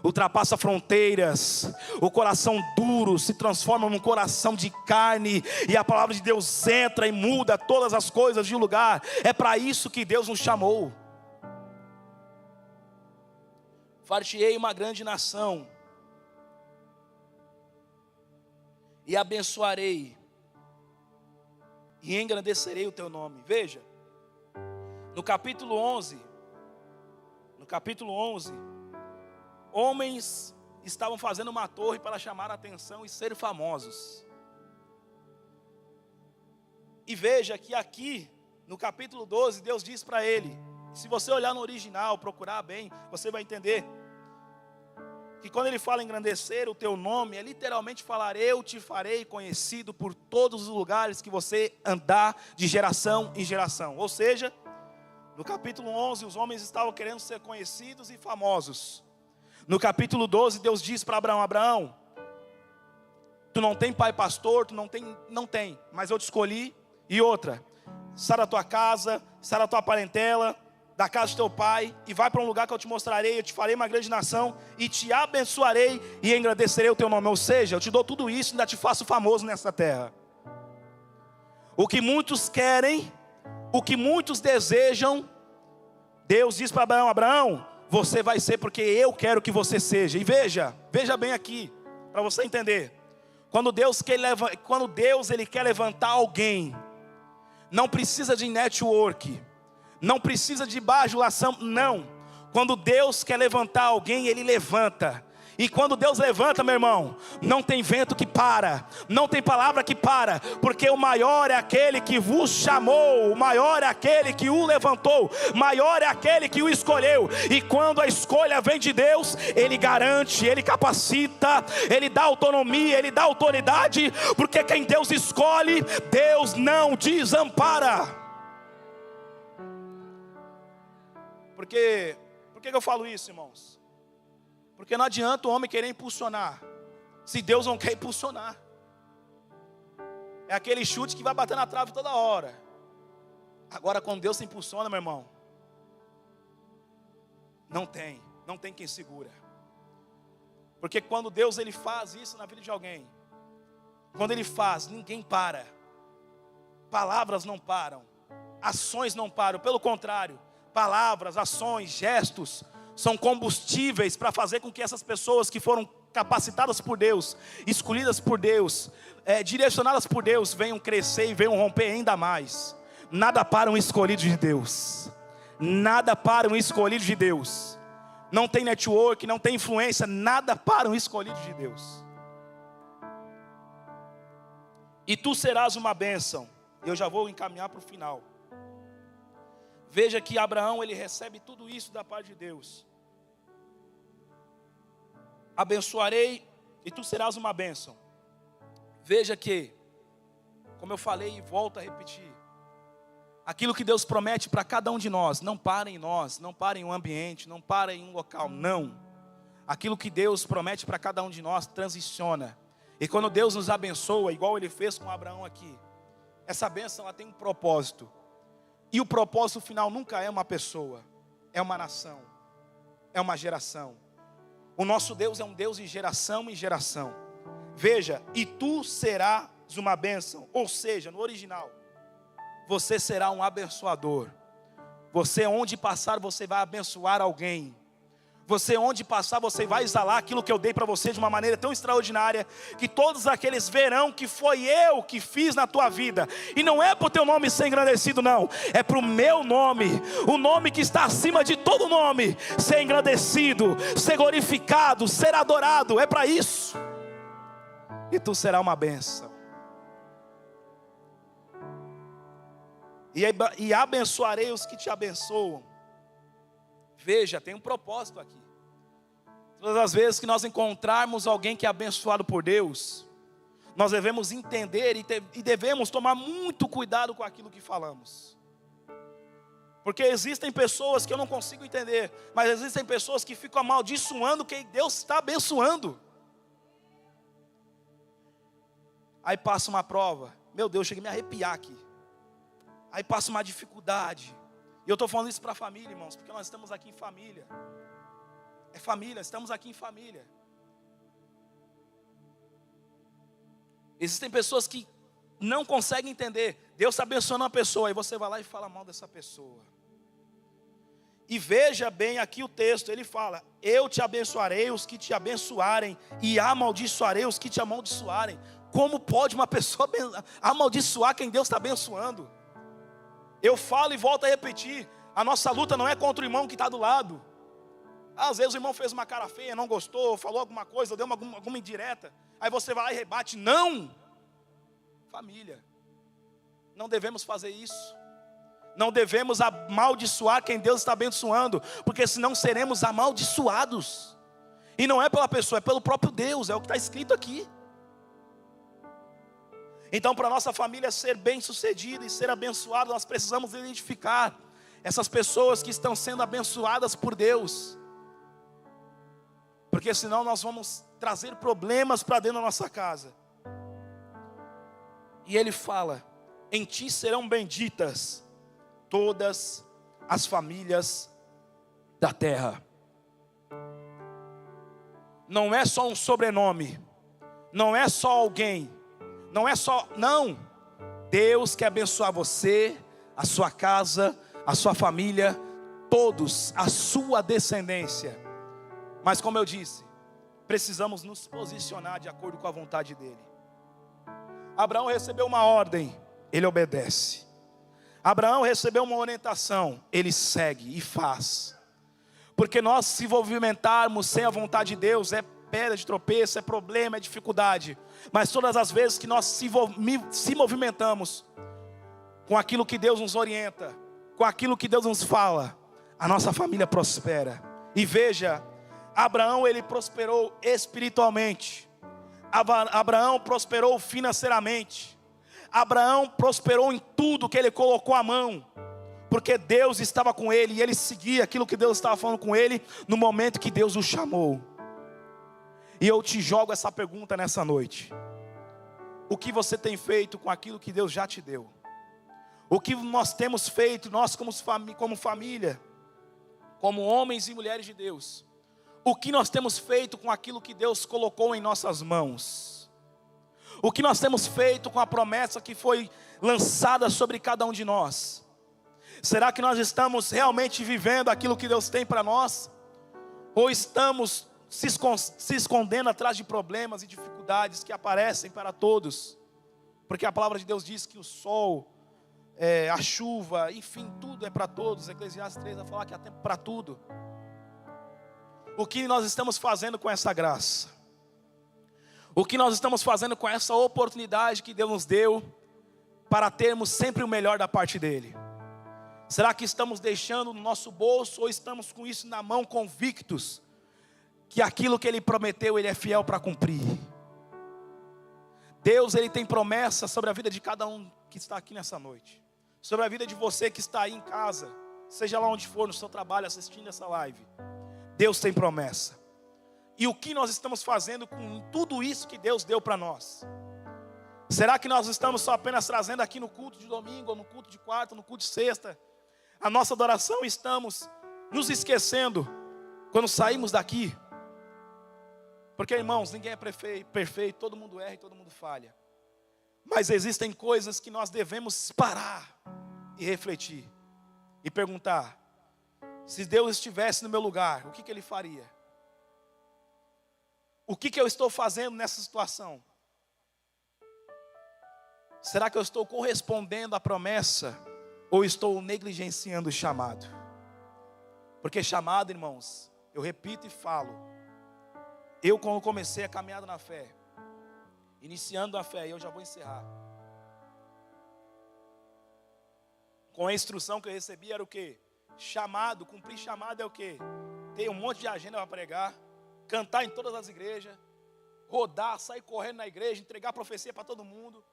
ultrapassa fronteiras. O coração duro se transforma num coração de carne, e a palavra de Deus entra e muda todas as coisas de lugar. É para isso que Deus nos chamou. Far-te-ei uma grande nação, e abençoarei, e engrandecerei o teu nome. Veja, no capítulo 11, homens estavam fazendo uma torre para chamar a atenção e ser famosos. E veja que aqui, no capítulo 12, Deus diz para ele, se você olhar no original, procurar bem, você vai entender, que quando ele fala engrandecer o teu nome, é literalmente falar, eu te farei conhecido por todos os lugares que você andar de geração em geração. Ou seja, no capítulo 11, os homens estavam querendo ser conhecidos e famosos. No capítulo 12, Deus diz para Abraão, Abraão, tu não tem pai pastor, não tem, mas eu te escolhi. E outra, sai da tua casa, sai da tua parentela, da casa do teu pai, e vai para um lugar que eu te mostrarei, eu te farei uma grande nação, e te abençoarei, e engrandecerei o teu nome. Ou seja, eu te dou tudo isso, e ainda te faço famoso nessa terra. O que muitos querem, o que muitos desejam, Deus diz para Abraão, Abraão, você vai ser porque eu quero que você seja. E veja bem aqui, para você entender. Quando Deus ele quer levantar alguém, não precisa de network, não precisa de bajulação, não. Quando Deus quer levantar alguém, Ele levanta. E quando Deus levanta, meu irmão, não tem vento que para, não tem palavra que para, porque o maior é aquele que vos chamou, o maior é aquele que o levantou, maior é aquele que o escolheu. E quando a escolha vem de Deus, Ele garante, Ele capacita, Ele dá autonomia, Ele dá autoridade, porque quem Deus escolhe, Deus não desampara. Por que eu falo isso, irmãos? Porque não adianta o homem querer impulsionar, se Deus não quer impulsionar. É aquele chute que vai bater na trave toda hora. Agora quando Deus se impulsiona, meu irmão, não tem quem segura. Porque quando Deus ele faz isso na vida de alguém, quando Ele faz, ninguém para. Palavras não param, ações não param, pelo contrário, palavras, ações, gestos são combustíveis para fazer com que essas pessoas que foram capacitadas por Deus, escolhidas por Deus, direcionadas por Deus, venham crescer e venham romper ainda mais. Nada para um escolhido de Deus. Nada para um escolhido de Deus. Não tem network, não tem influência, nada para um escolhido de Deus. E tu serás uma bênção. Eu já vou encaminhar para o final. Veja que Abraão, ele recebe tudo isso da parte de Deus. Abençoarei e tu serás uma bênção. Veja que, como eu falei e volto a repetir, aquilo que Deus promete para cada um de nós, não para em nós, não para em um ambiente, não para em um local, não. Aquilo que Deus promete para cada um de nós transiciona. E quando Deus nos abençoa, igual Ele fez com Abraão aqui, essa bênção ela tem um propósito. E o propósito final nunca é uma pessoa, é uma nação, é uma geração. O nosso Deus é um Deus de geração em geração. Veja, e tu serás uma bênção. Ou seja, no original, você será um abençoador. Você onde passar, você vai abençoar alguém. Você onde passar, você vai exalar aquilo que eu dei para você de uma maneira tão extraordinária, que todos aqueles verão que foi eu que fiz na tua vida. E não é para o teu nome ser engrandecido, não. É para o meu nome, o nome que está acima de todo nome, ser engrandecido, ser glorificado, ser adorado. É para isso. E tu serás uma bênção. E abençoarei os que te abençoam. Veja, tem um propósito aqui. Todas as vezes que nós encontrarmos alguém que é abençoado por Deus, nós devemos entender e devemos tomar muito cuidado com aquilo que falamos. Porque existem pessoas que eu não consigo entender, mas existem pessoas que ficam amaldiçoando quem Deus está abençoando. Aí passa uma prova, meu Deus, cheguei a me arrepiar aqui. Aí passa uma dificuldade. E eu estou falando isso para a família, irmãos, porque nós estamos aqui em família. É família, estamos aqui em família. Existem pessoas que não conseguem entender. Deus está abençoando uma pessoa, aí você vai lá e fala mal dessa pessoa. E veja bem aqui o texto, ele fala: eu te abençoarei os que te abençoarem, e amaldiçoarei os que te amaldiçoarem. Como pode uma pessoa amaldiçoar quem Deus está abençoando? Eu falo e volto a repetir, a nossa luta não é contra o irmão que está do lado. Às vezes o irmão fez uma cara feia, não gostou, falou alguma coisa, deu alguma indireta, aí você vai lá e rebate. Não! Família, não devemos fazer isso. Não devemos amaldiçoar quem Deus está abençoando, porque senão seremos amaldiçoados. E não é pela pessoa, é pelo próprio Deus, é o que está escrito aqui. Então, para a nossa família ser bem sucedida e ser abençoada, nós precisamos identificar essas pessoas que estão sendo abençoadas por Deus. Porque senão nós vamos trazer problemas para dentro da nossa casa. E ele fala: em ti serão benditas todas as famílias da terra. Não é só um sobrenome, não é só alguém, não é só, não. Deus quer abençoar você, a sua casa, a sua família, todos, a sua descendência. Mas como eu disse, precisamos nos posicionar de acordo com a vontade dele. Abraão recebeu uma ordem, ele obedece. Abraão recebeu uma orientação, ele segue e faz. Porque nós se movimentarmos sem a vontade de Deus é pedra de tropeço, é problema, é dificuldade. Mas todas as vezes que nós se movimentamos com aquilo que Deus nos orienta, com aquilo que Deus nos fala, a nossa família prospera. E veja, Abraão, ele prosperou espiritualmente. Abraão prosperou financeiramente. Abraão prosperou em tudo que ele colocou a mão, porque Deus estava com ele, e ele seguia aquilo que Deus estava falando com ele, no momento que Deus o chamou. E eu te jogo essa pergunta nessa noite: o que você tem feito com aquilo que Deus já te deu? O que nós temos feito, nós como família, como homens e mulheres de Deus, o que nós temos feito com aquilo que Deus colocou em nossas mãos? O que nós temos feito com a promessa que foi lançada sobre cada um de nós? Será que nós estamos realmente vivendo aquilo que Deus tem para nós? Ou estamos se escondendo atrás de problemas e dificuldades que aparecem para todos? Porque a palavra de Deus diz que o sol, a chuva, enfim, tudo é para todos. Eclesiastes 3 vai falar que há tempo para tudo. O que nós estamos fazendo com essa graça? O que nós estamos fazendo com essa oportunidade que Deus nos deu para termos sempre o melhor da parte dEle? Será que estamos deixando no nosso bolso, ou estamos com isso na mão, convictos que aquilo que Ele prometeu, Ele é fiel para cumprir? Deus, Ele tem promessa sobre a vida de cada um que está aqui nessa noite, sobre a vida de você que está aí em casa, seja lá onde for, no seu trabalho, assistindo essa live. Deus tem promessa. E o que nós estamos fazendo com tudo isso que Deus deu para nós? Será que nós estamos só apenas trazendo aqui no culto de domingo, ou no culto de quarta, no culto de sexta, a nossa adoração, e estamos nos esquecendo quando saímos daqui? Porque, irmãos, ninguém é perfeito, todo mundo erra e todo mundo falha. Mas existem coisas que nós devemos parar e refletir e perguntar: se Deus estivesse no meu lugar, o que Ele faria? O que eu estou fazendo nessa situação? Será que eu estou correspondendo à promessa, ou estou negligenciando o chamado? Porque chamado, irmãos, eu repito e falo, eu quando comecei a caminhada na fé, iniciando a fé, eu já vou encerrar, com a instrução que eu recebi era o quê? Chamado, cumprir chamado é o quê? Ter um monte de agenda para pregar, cantar em todas as igrejas, rodar, sair correndo na igreja, entregar profecia para todo mundo.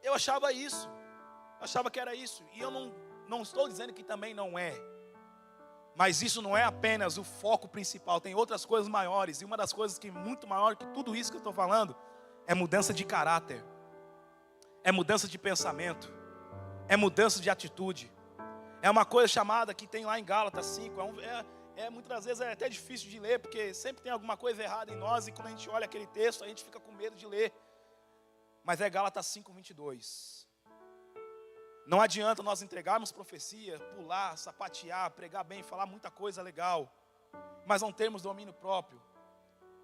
Eu achava isso, achava que era isso, e eu não estou dizendo que também não é, mas isso não é apenas o foco principal, tem outras coisas maiores, e uma das coisas que é muito maior que tudo isso que eu estou falando, é mudança de caráter, é mudança de pensamento, é mudança de atitude. É uma coisa chamada, que tem lá em Gálatas 5, muitas vezes é até difícil de ler, porque sempre tem alguma coisa errada em nós, e quando a gente olha aquele texto, a gente fica com medo de ler. Mas é Gálatas 5:22. Não adianta nós entregarmos profecia, pular, sapatear, pregar bem, falar muita coisa legal, mas não termos domínio próprio,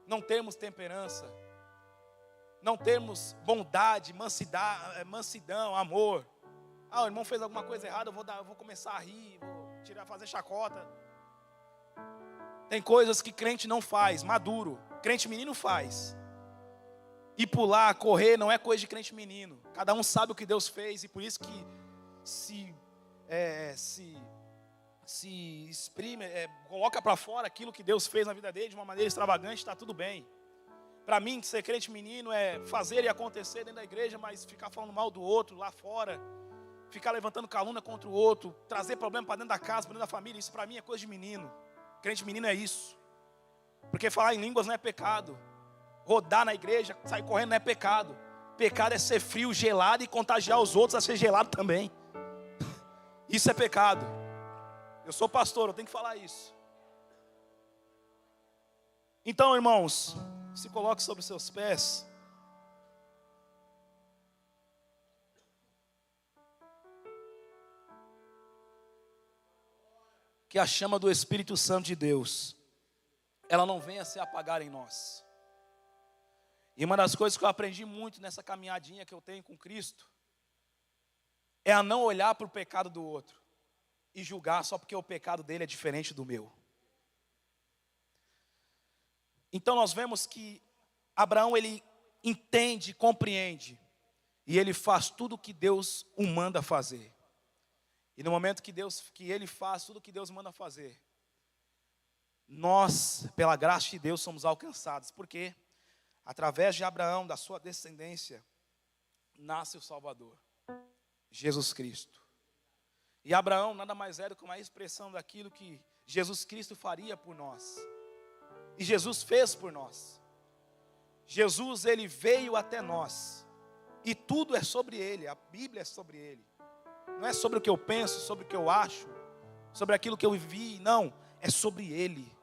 não termos temperança, não termos bondade, mansidão, amor. O irmão fez alguma coisa errada, eu vou começar a rir, vou fazer chacota. Tem coisas que crente não faz, maduro, crente menino faz. E pular, correr, não é coisa de crente menino. Cada um sabe o que Deus fez, e por isso que se exprime, coloca para fora aquilo que Deus fez na vida dele de uma maneira extravagante, está tudo bem. Para mim, ser crente menino é fazer e acontecer dentro da igreja, mas ficar falando mal do outro lá fora, ficar levantando calúnia contra o outro, trazer problema para dentro da casa, para dentro da família, isso para mim é coisa de menino. Crente menino é isso. Porque falar em línguas não é pecado, rodar na igreja, sair correndo não é pecado. Pecado é ser frio, gelado e contagiar os outros a ser gelado também. Isso é pecado. Eu sou pastor, eu tenho que falar isso. Então, irmãos, se coloque sobre os seus pés. Que a chama do Espírito Santo de Deus, ela não venha se apagar em nós. E uma das coisas que eu aprendi muito nessa caminhadinha que eu tenho com Cristo, é a não olhar para o pecado do outro e julgar só porque o pecado dele é diferente do meu. Então nós vemos que Abraão, ele entende, compreende, e ele faz tudo o que Deus o manda fazer. E no momento que ele faz tudo o que Deus manda fazer, nós, pela graça de Deus, somos alcançados. Porque através de Abraão, da sua descendência, nasce o Salvador, Jesus Cristo. E Abraão nada mais é do que uma expressão daquilo que Jesus Cristo faria por nós. E Jesus fez por nós. Jesus, ele veio até nós. E tudo é sobre ele, a Bíblia é sobre ele. Não é sobre o que eu penso, sobre o que eu acho, sobre aquilo que eu vivi, não, é sobre ele.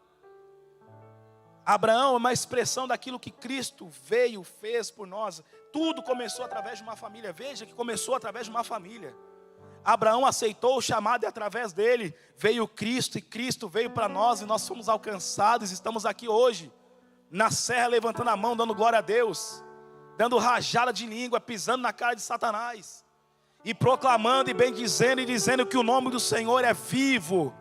Abraão é uma expressão daquilo que Cristo veio, fez por nós. Tudo começou através de uma família. Veja que começou através de uma família. Abraão aceitou o chamado e através dele veio Cristo. E Cristo veio para nós e nós fomos alcançados. Estamos aqui hoje, na serra, levantando a mão, dando glória a Deus, dando rajada de língua, pisando na cara de Satanás, e proclamando e bendizendo e dizendo que o nome do Senhor é vivo,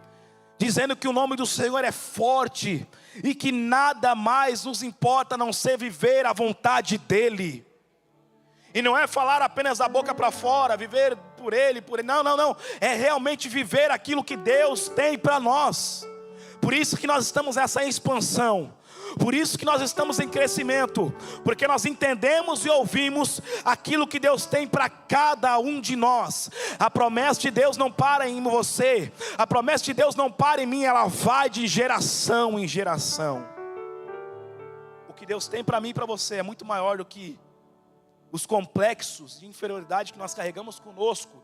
dizendo que o nome do Senhor é forte, e que nada mais nos importa a não ser viver a vontade dEle. E não é falar apenas da boca para fora, viver por Ele, não, é realmente viver aquilo que Deus tem para nós. Por isso que nós estamos nessa expansão, por isso que nós estamos em crescimento, porque nós entendemos e ouvimos aquilo que Deus tem para cada um de nós. A promessa de Deus não para em você, a promessa de Deus não para em mim, ela vai de geração em geração. O que Deus tem para mim e para você é muito maior do que os complexos de inferioridade que nós carregamos conosco.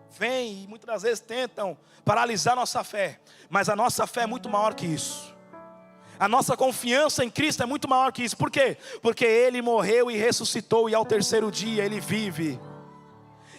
Vêm e muitas das vezes tentam paralisar nossa fé, mas a nossa fé é muito maior que isso. A nossa confiança em Cristo é muito maior que isso. Por quê? Porque Ele morreu e ressuscitou, e ao terceiro dia Ele vive.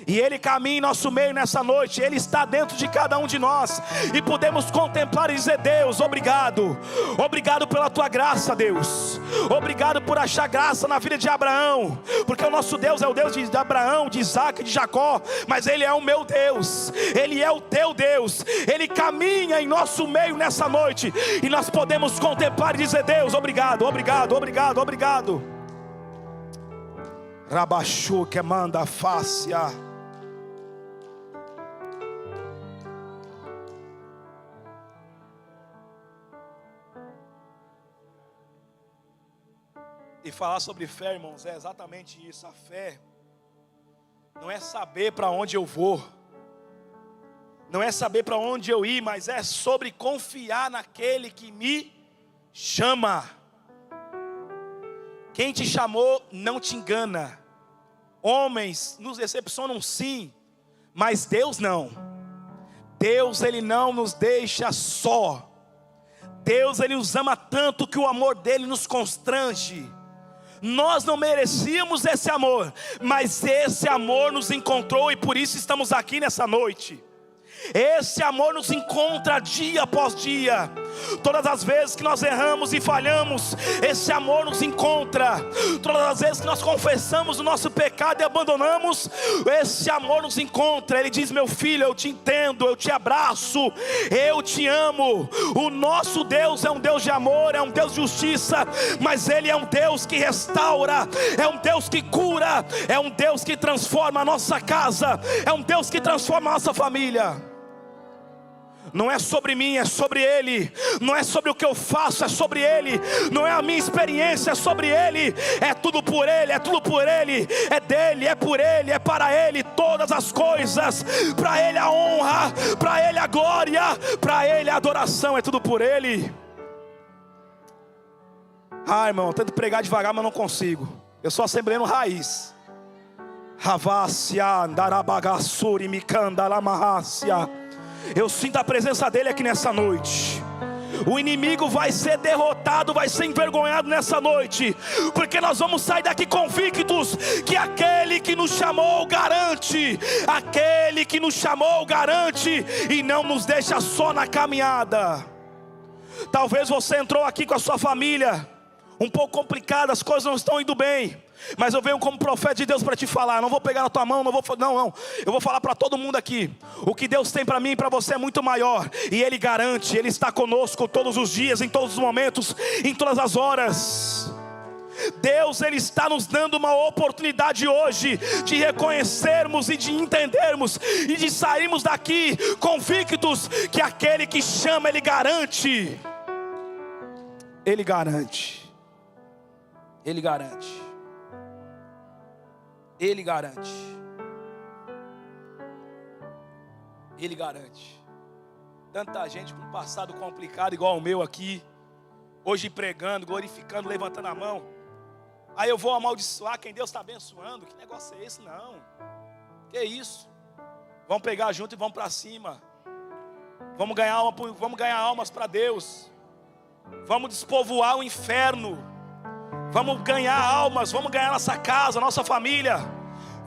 E Ele caminha em nosso meio nessa noite. Ele está dentro de cada um de nós. E podemos contemplar e dizer: Deus, obrigado. Obrigado pela Tua graça, Deus. Obrigado por achar graça na vida de Abraão. Porque o nosso Deus é o Deus de Abraão, de Isaac, de Jacó. Mas Ele é o meu Deus. Ele é o teu Deus. Ele caminha em nosso meio nessa noite. E nós podemos contemplar e dizer: Deus, obrigado, obrigado, obrigado, obrigado. Rabachu que manda a face. E falar sobre fé, irmãos, é exatamente isso. A fé não é saber para onde eu vou, não é saber para onde eu ir, mas é sobre confiar naquele que me chama. Quem te chamou não te engana. Homens nos decepcionam sim, mas Deus não. Deus, Ele não nos deixa só. Deus, Ele nos ama tanto que o amor dEle nos constrange. Nós não merecíamos esse amor, mas esse amor nos encontrou e por isso estamos aqui nessa noite. Esse amor nos encontra dia após dia. Todas as vezes que nós erramos e falhamos, esse amor nos encontra. Todas as vezes que nós confessamos o nosso pecado e abandonamos, esse amor nos encontra. Ele diz: meu filho, eu te entendo, eu te abraço, eu te amo. O nosso Deus é um Deus de amor, é um Deus de justiça, mas Ele é um Deus que restaura, é um Deus que cura, é um Deus que transforma a nossa casa, é um Deus que transforma a nossa família. Não é sobre mim, é sobre Ele. Não é sobre o que eu faço, é sobre Ele. Não é a minha experiência, é sobre Ele. É tudo por Ele, é tudo por Ele. É dEle, é por Ele, é para Ele todas as coisas. Para Ele a honra, para Ele a glória, para Ele a adoração, é tudo por Ele. Irmão, eu tento pregar devagar, mas não consigo. Eu sou assembleano raiz. Eu sinto a presença dEle aqui nessa noite. O inimigo vai ser derrotado, vai ser envergonhado nessa noite, porque nós vamos sair daqui convictos que aquele que nos chamou garante. Aquele que nos chamou garante e não nos deixa só na caminhada. Talvez você entrou aqui com a sua família um pouco complicada, as coisas não estão indo bem. Mas eu venho como profeta de Deus para te falar. Não vou pegar na tua mão, não. Eu vou falar para todo mundo aqui. O que Deus tem para mim e para você é muito maior. E Ele garante, Ele está conosco todos os dias, em todos os momentos, em todas as horas. Deus, Ele está nos dando uma oportunidade hoje de reconhecermos e de entendermos e de sairmos daqui convictos que aquele que chama, Ele garante. Ele garante. Ele garante. Ele garante. Ele garante. Tanta gente com um passado complicado igual o meu aqui, hoje pregando, glorificando, levantando a mão. Aí eu vou amaldiçoar quem Deus está abençoando. Que negócio é esse? Não. Que isso? Vamos pegar junto e vamos para cima. Vamos ganhar almas para Deus. Vamos despovoar o inferno. Vamos ganhar almas. Vamos ganhar nossa casa, nossa família.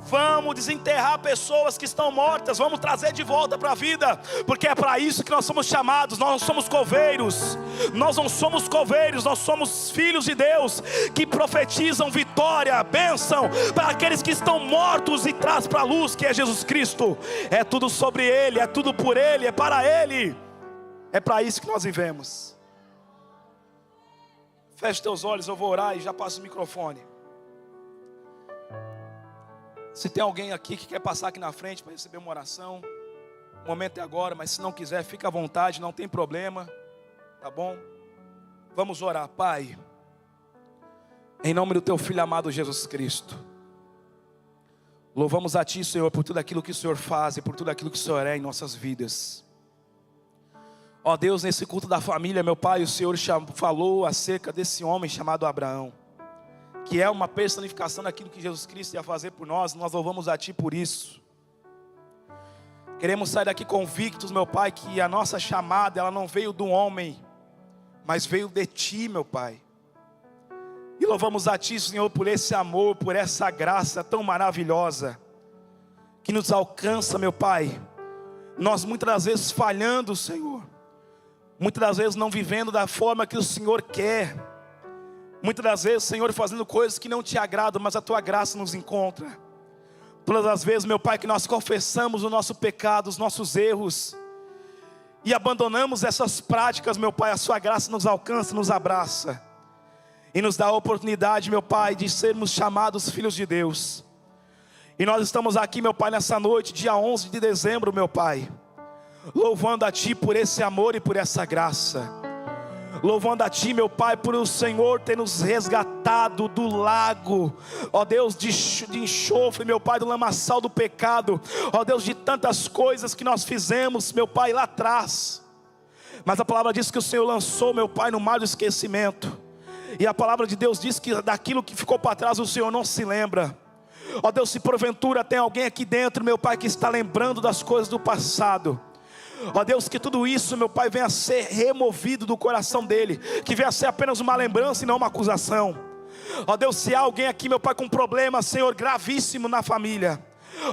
Vamos desenterrar pessoas que estão mortas. Vamos trazer de volta para a vida. Porque é para isso que nós somos chamados. Nós não somos coveiros. Nós não somos coveiros. Nós somos filhos de Deus, que profetizam vitória, bênção para aqueles que estão mortos e traz para a luz, que é Jesus Cristo. É tudo sobre Ele, é tudo por Ele, é para Ele. É para isso que nós vivemos. Feche teus olhos, eu vou orar e já passo o microfone. Se tem alguém aqui que quer passar aqui na frente para receber uma oração, o momento é agora, mas se não quiser, fica à vontade, não tem problema, tá bom? Vamos orar. Pai, em nome do Teu Filho amado Jesus Cristo, louvamos a Ti, Senhor, por tudo aquilo que o Senhor faz e por tudo aquilo que o Senhor é em nossas vidas. Ó Deus, nesse culto da família, meu Pai, o Senhor falou acerca desse homem chamado Abraão, que é uma personificação daquilo que Jesus Cristo ia fazer por nós. Nós louvamos a Ti por isso. Queremos sair daqui convictos, meu Pai, que a nossa chamada, ela não veio do homem, mas veio de Ti, meu Pai. E louvamos a Ti, Senhor, por esse amor, por essa graça tão maravilhosa, que nos alcança, meu Pai. Nós muitas das vezes falhando, Senhor, muitas das vezes não vivendo da forma que o Senhor quer, muitas das vezes, Senhor, fazendo coisas que não Te agradam, mas a Tua graça nos encontra. Todas as vezes, meu Pai, que nós confessamos o nosso pecado, os nossos erros, e abandonamos essas práticas, meu Pai, a Sua graça nos alcança, nos abraça, e nos dá a oportunidade, meu Pai, de sermos chamados filhos de Deus. E nós estamos aqui, meu Pai, nessa noite, dia 11 de dezembro, meu Pai, louvando a Ti por esse amor e por essa graça. Louvando a Ti, meu Pai, por o Senhor ter nos resgatado do lago, ó Deus, de enxofre, meu Pai, do lamaçal do pecado, ó Deus, de tantas coisas que nós fizemos, meu Pai, lá atrás. Mas a palavra diz que o Senhor lançou, meu Pai, no mar do esquecimento. E a palavra de Deus diz que daquilo que ficou para trás o Senhor não se lembra. Ó Deus, se porventura tem alguém aqui dentro, meu Pai, que está lembrando das coisas do passado, ó Deus, que tudo isso, meu Pai, venha a ser removido do coração dele, que venha a ser apenas uma lembrança e não uma acusação. Ó Deus, se há alguém aqui, meu Pai, com problema, Senhor, gravíssimo na família,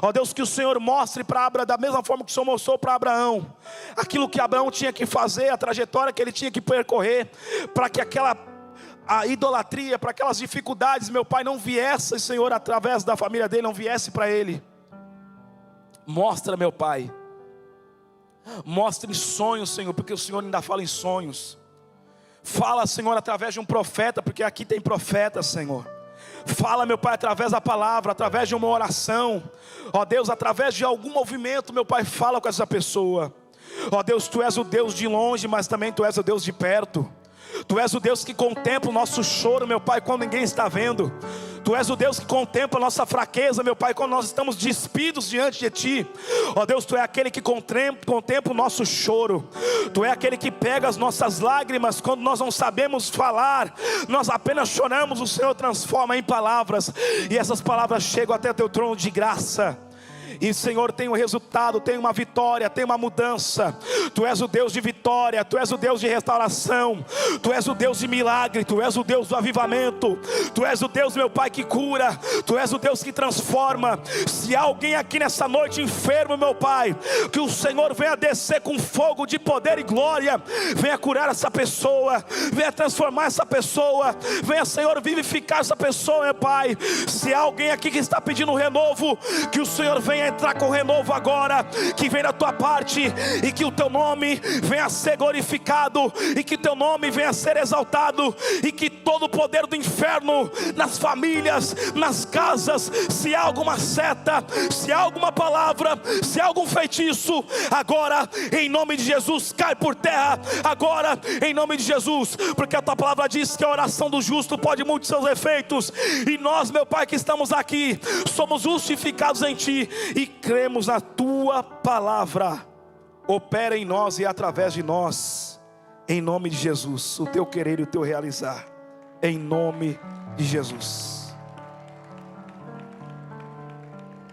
ó Deus, que o Senhor mostre para Abraão, da mesma forma que o Senhor mostrou para Abraão, aquilo que Abraão tinha que fazer, a trajetória que ele tinha que percorrer, para que a idolatria, para aquelas dificuldades, meu Pai, não viesse, Senhor, através da família dele, não viesse para ele. Mostra, meu Pai, mostra em sonhos, Senhor, porque o Senhor ainda fala em sonhos. Fala, Senhor, através de um profeta, porque aqui tem profeta, Senhor. Fala, meu Pai, através da palavra, através de uma oração, ó Deus, através de algum movimento, meu Pai, fala com essa pessoa. Ó Deus, Tu és o Deus de longe, mas também Tu és o Deus de perto. Tu és o Deus que contempla o nosso choro, meu Pai, quando ninguém está vendo. Tu és o Deus que contempla a nossa fraqueza, meu Pai, quando nós estamos despidos diante de Ti. Ó Deus, Tu é aquele que contempla o nosso choro. Tu é aquele que pega as nossas lágrimas quando nós não sabemos falar, nós apenas choramos, o Senhor transforma em palavras, e essas palavras chegam até Teu trono de graça. e Senhor, tem um resultado, tem uma vitória, tem uma mudança. Tu és o Deus de vitória, Tu és o Deus de restauração, Tu és o Deus de milagre, Tu és o Deus do avivamento, Tu és o Deus, meu Pai, que cura, Tu és o Deus que transforma. Se há alguém aqui nessa noite enfermo, meu Pai, que o Senhor venha descer com fogo de poder e glória, venha curar essa pessoa, venha transformar essa pessoa, venha, Senhor, vivificar essa pessoa, meu Pai. Se há alguém aqui que está pedindo um renovo, que o Senhor venha entrar com renovo agora, que venha da tua parte, e que o teu nome venha a ser glorificado, e que teu nome venha a ser exaltado, e que todo o poder do inferno nas famílias, nas casas, se há alguma seta, se há alguma palavra, se há algum feitiço, agora em nome de Jesus cai por terra, agora em nome de Jesus, porque a tua palavra diz que a oração do justo pode muitos seus efeitos, e nós, meu Pai, que estamos aqui, somos justificados em Ti, e cremos na Tua palavra. Opera em nós e através de nós, em nome de Jesus, o Teu querer e o Teu realizar, em nome de Jesus.